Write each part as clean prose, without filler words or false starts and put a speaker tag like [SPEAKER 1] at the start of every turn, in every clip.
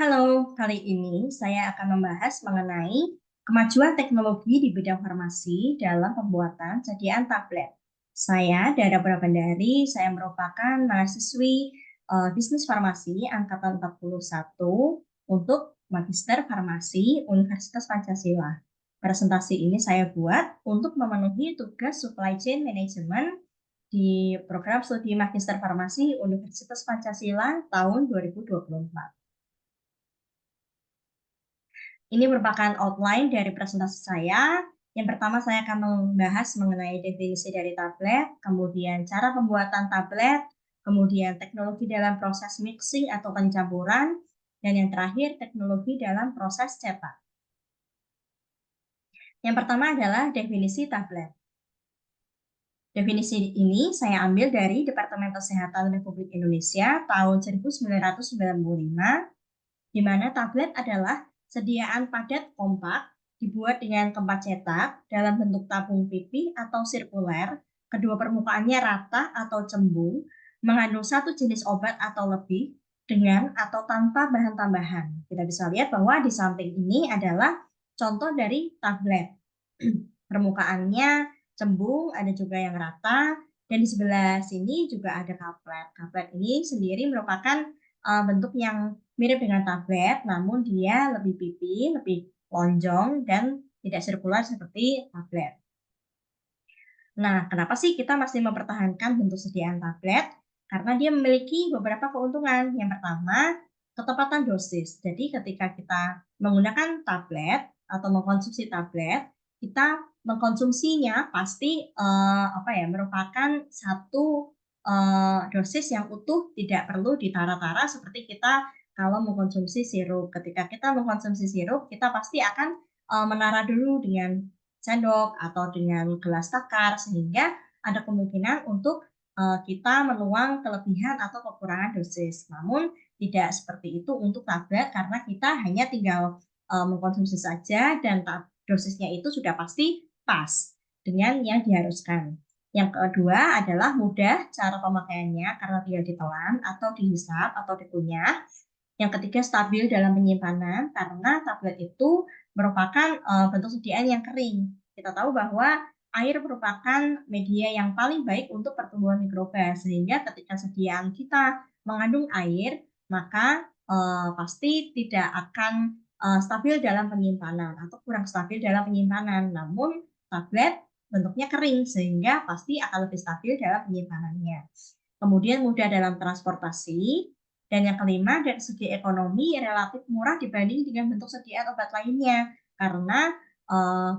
[SPEAKER 1] Halo, kali ini saya akan membahas mengenai kemajuan teknologi di bidang farmasi dalam pembuatan sediaan tablet. Saya Dara Prabandari, saya merupakan mahasiswi Bisnis Farmasi angkatan 41 untuk Magister Farmasi Universitas Pancasila. Presentasi ini saya buat untuk memenuhi tugas Supply Chain Management di program studi Magister Farmasi Universitas Pancasila tahun 2024. Ini merupakan outline dari presentasi saya. Yang pertama saya akan membahas mengenai definisi dari tablet, kemudian cara pembuatan tablet, kemudian teknologi dalam proses mixing atau pencampuran, dan yang terakhir teknologi dalam proses cetak. Yang pertama adalah definisi tablet. Definisi ini saya ambil dari Departemen Kesehatan Republik Indonesia tahun 1995, di mana tablet adalah sediaan padat kompak dibuat dengan tempat cetak dalam bentuk tabung pipih atau sirkuler, kedua permukaannya rata atau cembung, mengandung satu jenis obat atau lebih, dengan atau tanpa bahan tambahan. Kita bisa lihat bahwa di samping ini adalah contoh dari tablet. Permukaannya cembung, ada juga yang rata, dan di sebelah sini juga ada kaplet. Kaplet ini sendiri merupakan bentuk yang mirip dengan tablet, namun dia lebih pipih, lebih lonjong, dan tidak sirkular seperti tablet. Nah, kenapa sih kita masih mempertahankan bentuk sediaan tablet? Karena dia memiliki beberapa keuntungan. Yang pertama, ketepatan dosis. Jadi ketika kita menggunakan tablet atau mengkonsumsi tablet, kita mengkonsumsinya pasti merupakan satu dosis yang utuh, tidak perlu ditara-tara seperti kita kalau mengkonsumsi sirup. Ketika kita mengkonsumsi sirup, kita pasti akan menara dulu dengan sendok atau dengan gelas takar, sehingga ada kemungkinan untuk kita menuang kelebihan atau kekurangan dosis. Namun tidak seperti itu untuk tablet karena kita hanya tinggal mengkonsumsi saja dan dosisnya itu sudah pasti pas dengan yang diharuskan. Yang kedua adalah mudah cara pemakaiannya karena tinggal ditelan atau dihisap atau dikunyah. Yang ketiga stabil dalam penyimpanan karena tablet itu merupakan bentuk sediaan yang kering. Kita tahu bahwa air merupakan media yang paling baik untuk pertumbuhan mikroba, sehingga ketika sediaan kita mengandung air, maka pasti tidak akan stabil dalam penyimpanan atau kurang stabil dalam penyimpanan. Namun tablet bentuknya kering, sehingga pasti akan lebih stabil dalam penyimpanannya. Kemudian mudah dalam transportasi, dan yang kelima, dari segi ekonomi relatif murah dibanding dengan bentuk sediaan obat lainnya. Karena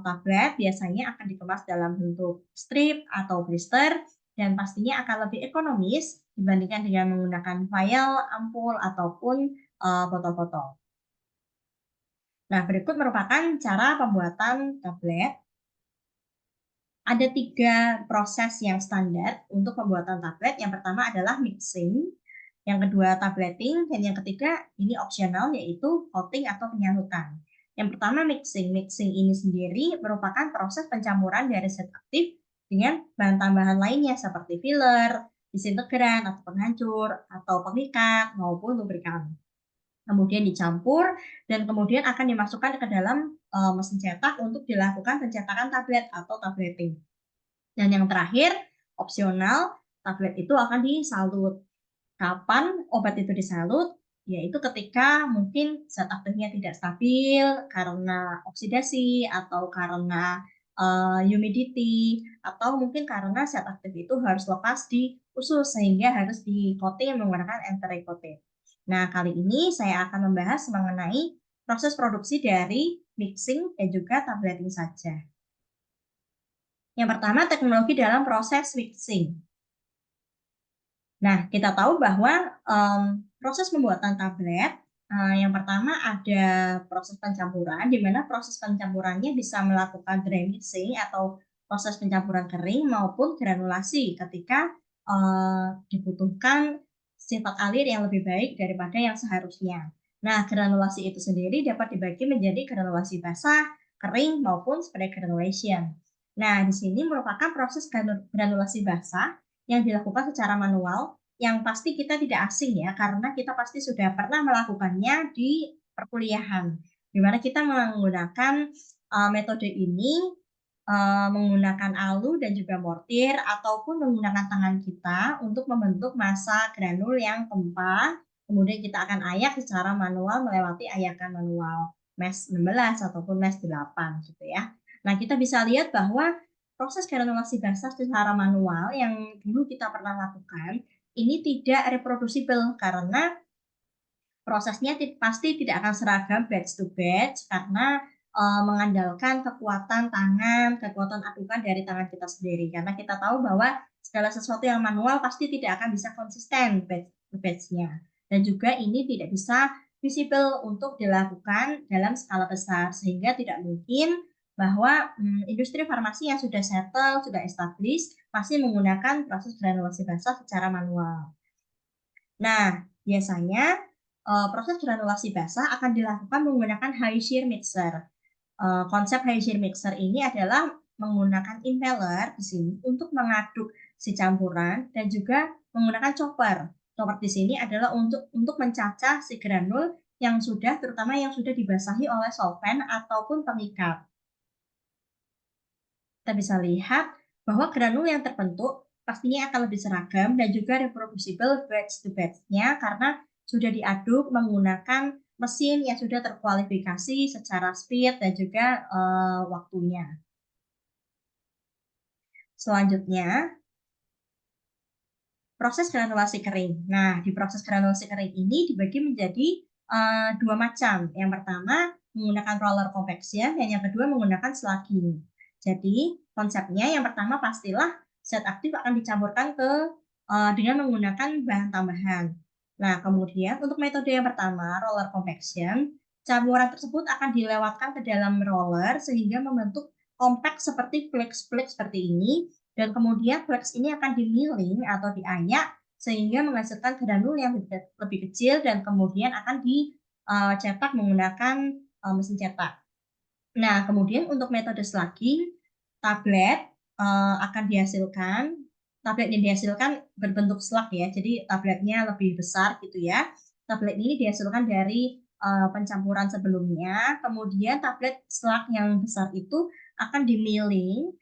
[SPEAKER 1] tablet biasanya akan dikemas dalam bentuk strip atau blister dan pastinya akan lebih ekonomis dibandingkan dengan menggunakan vial, ampul, ataupun botol-botol. Nah, berikut merupakan cara pembuatan tablet. Ada 3 proses yang standar untuk pembuatan tablet. Yang pertama adalah mixing, yang kedua tableting, dan yang ketiga ini opsional yaitu coating atau penyalutan. Yang pertama mixing. Mixing ini sendiri merupakan proses pencampuran dari zat aktif dengan bahan tambahan lainnya seperti filler, disintegran atau penghancur, atau pengikat maupun lubrikan. Kemudian dicampur dan kemudian akan dimasukkan ke dalam mesin cetak untuk dilakukan pencetakan tablet atau tableting. Dan yang terakhir, opsional, tablet itu akan disalut. Kapan obat itu disalut? Yaitu ketika mungkin zat aktifnya tidak stabil karena oksidasi atau karena humidity atau mungkin karena zat aktif itu harus lepas di usus sehingga harus di coating menggunakan enteric coating. Nah, kali ini saya akan membahas mengenai proses produksi dari mixing dan juga tableting saja. Yang pertama, teknologi dalam proses mixing. Nah, kita tahu bahwa proses pembuatan tablet, yang pertama ada proses pencampuran, di mana proses pencampurannya bisa melakukan dry mixing atau proses pencampuran kering maupun granulasi ketika dibutuhkan sifat alir yang lebih baik daripada yang seharusnya. Nah, granulasi itu sendiri dapat dibagi menjadi granulasi basah, kering, maupun spray granulation. Nah, di sini merupakan proses granulasi basah yang dilakukan secara manual, yang pasti kita tidak asing ya, karena kita pasti sudah pernah melakukannya di perkuliahan, di mana kita menggunakan metode ini menggunakan alu dan juga mortir ataupun menggunakan tangan kita untuk membentuk massa granul yang tumpah. Kemudian kita akan ayak secara manual melewati ayakan manual MES 16 ataupun MES 8 gitu ya. Nah, kita bisa lihat bahwa proses granulasi basah secara manual yang dulu kita pernah lakukan ini tidak reproducible karena prosesnya pasti tidak akan seragam batch to batch karena mengandalkan kekuatan tangan, kekuatan adukan dari tangan kita sendiri. Karena kita tahu bahwa segala sesuatu yang manual pasti tidak akan bisa konsisten batch-nya. Dan juga ini tidak bisa visible untuk dilakukan dalam skala besar, sehingga tidak mungkin bahwa industri farmasi yang sudah settle, sudah established, masih menggunakan proses granulasi basah secara manual. Nah, biasanya proses granulasi basah akan dilakukan menggunakan high shear mixer. Konsep high shear mixer ini adalah menggunakan impeller di sini untuk mengaduk si campuran dan juga menggunakan chopper. Chopper di sini adalah untuk mencacah si granul yang terutama yang sudah dibasahi oleh solvent ataupun pengikat. Kita bisa lihat bahwa granul yang terbentuk pastinya akan lebih seragam dan juga reproducible batch to batch-nya karena sudah diaduk menggunakan mesin yang sudah terkualifikasi secara speed dan juga waktunya. Selanjutnya, proses granulasi kering. Nah, di proses granulasi kering ini dibagi menjadi dua macam. Yang pertama menggunakan roller compaction dan yang kedua menggunakan slugging. Jadi, konsepnya yang pertama pastilah zat aktif akan dicampurkan dengan menggunakan bahan tambahan. Nah, kemudian untuk metode yang pertama, roller compaction, campuran tersebut akan dilewatkan ke dalam roller sehingga membentuk compact seperti flakes-flakes seperti ini, dan kemudian flakes ini akan dimilling atau diayak sehingga menghasilkan granul yang lebih kecil dan kemudian akan dicetak menggunakan mesin cetak. Nah, kemudian untuk metode slugging, tablet akan dihasilkan, tablet yang dihasilkan berbentuk slug ya, jadi tabletnya lebih besar gitu ya. Tablet ini dihasilkan dari pencampuran sebelumnya, kemudian tablet slug yang besar itu akan dimilling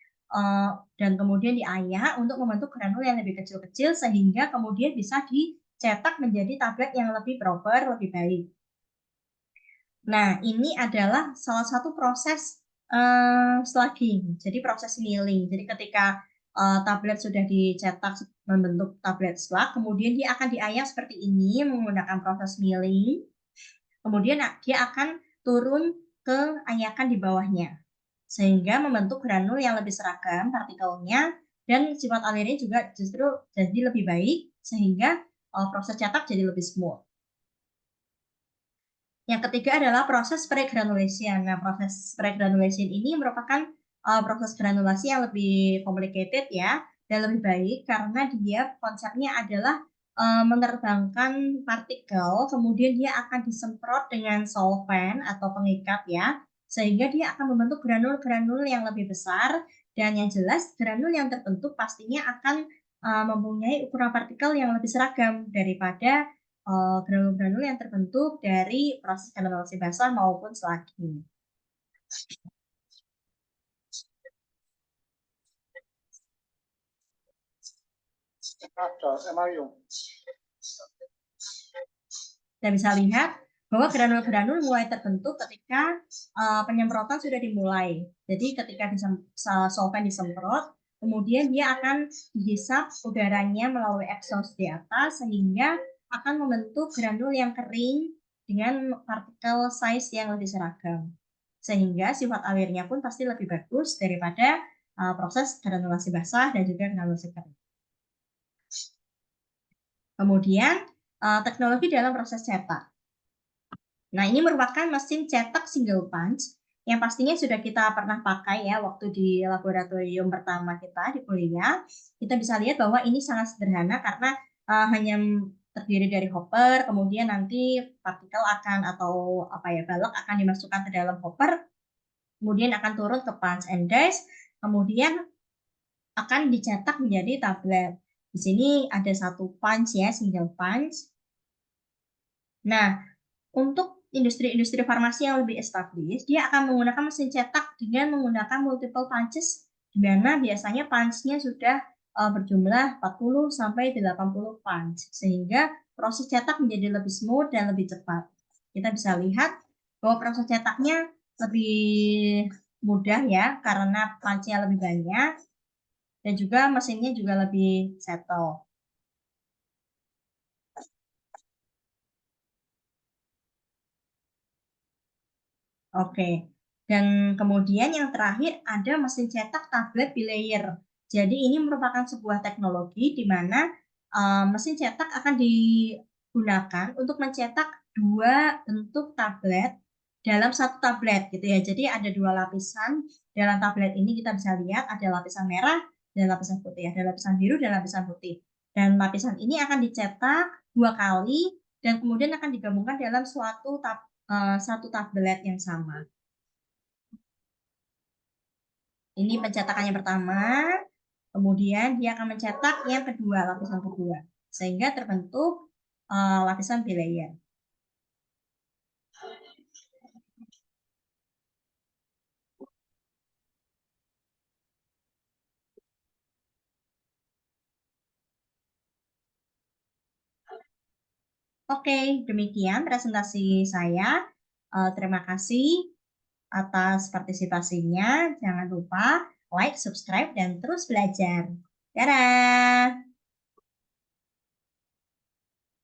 [SPEAKER 1] dan kemudian diayak untuk membentuk granul yang lebih kecil-kecil sehingga kemudian bisa dicetak menjadi tablet yang lebih proper, lebih baik. Nah, ini adalah salah satu proses slugging, jadi proses milling. Jadi ketika tablet sudah dicetak membentuk tablet slug, kemudian dia akan diayak seperti ini menggunakan proses milling. Kemudian dia akan turun ke ayakan di bawahnya, sehingga membentuk granul yang lebih seragam partikelnya dan sifat alirnya juga justru jadi lebih baik, sehingga proses cetak jadi lebih smooth. Yang ketiga adalah proses pre-granulation. Nah, proses pre-granulation ini merupakan proses granulasi yang lebih complicated ya, dan lebih baik karena dia konsepnya adalah menerbangkan partikel, kemudian dia akan disemprot dengan solvent atau pengikat ya, sehingga dia akan membentuk granul-granul yang lebih besar, dan yang jelas granul yang terbentuk pastinya akan mempunyai ukuran partikel yang lebih seragam daripada granul-granul yang terbentuk dari proses granulasi basah maupun slugging. Kita bisa lihat bahwa granul-granul mulai terbentuk ketika penyemprotan sudah dimulai. Jadi ketika solvent disemprot, kemudian dia akan dihisap udaranya melalui exhaust di atas sehingga akan membentuk granul yang kering dengan partikel size yang lebih seragam. Sehingga sifat alirnya pun pasti lebih bagus daripada proses granulasi basah dan juga granulasi kering. Kemudian teknologi dalam proses cetak. Nah, ini merupakan mesin cetak single punch yang pastinya sudah kita pernah pakai ya waktu di laboratorium pertama kita di kuliah. Kita bisa lihat bahwa ini sangat sederhana karena hanya terdiri dari hopper, kemudian nanti partikel atau balok akan dimasukkan ke dalam hopper, kemudian akan turun ke punch and dice, kemudian akan dicetak menjadi tablet. Di sini ada satu punch ya, single punch. Nah, untuk industri-industri farmasi yang lebih established, dia akan menggunakan mesin cetak dengan menggunakan multiple punches, di mana biasanya punch-nya sudah berjumlah 40 sampai 80 punch, sehingga proses cetak menjadi lebih smooth dan lebih cepat. Kita bisa lihat bahwa proses cetaknya lebih mudah ya, karena punch-nya lebih banyak, dan juga mesinnya juga lebih settle. Oke, dan kemudian yang terakhir ada mesin cetak tablet bilayer. Jadi ini merupakan sebuah teknologi di mana mesin cetak akan digunakan untuk mencetak dua bentuk tablet dalam satu tablet gitu ya. Jadi ada dua lapisan dalam tablet ini, kita bisa lihat ada lapisan merah dan lapisan putih, ada lapisan biru dan lapisan putih. Dan lapisan ini akan dicetak dua kali dan kemudian akan digabungkan dalam satu tablet yang sama. Ini pencetakan yang pertama, kemudian dia akan mencetak yang kedua, lapisan kedua, sehingga terbentuk lapisan bilayer. Oke, demikian presentasi saya. Terima kasih atas partisipasinya. Jangan lupa like, subscribe, dan terus belajar. Dadah!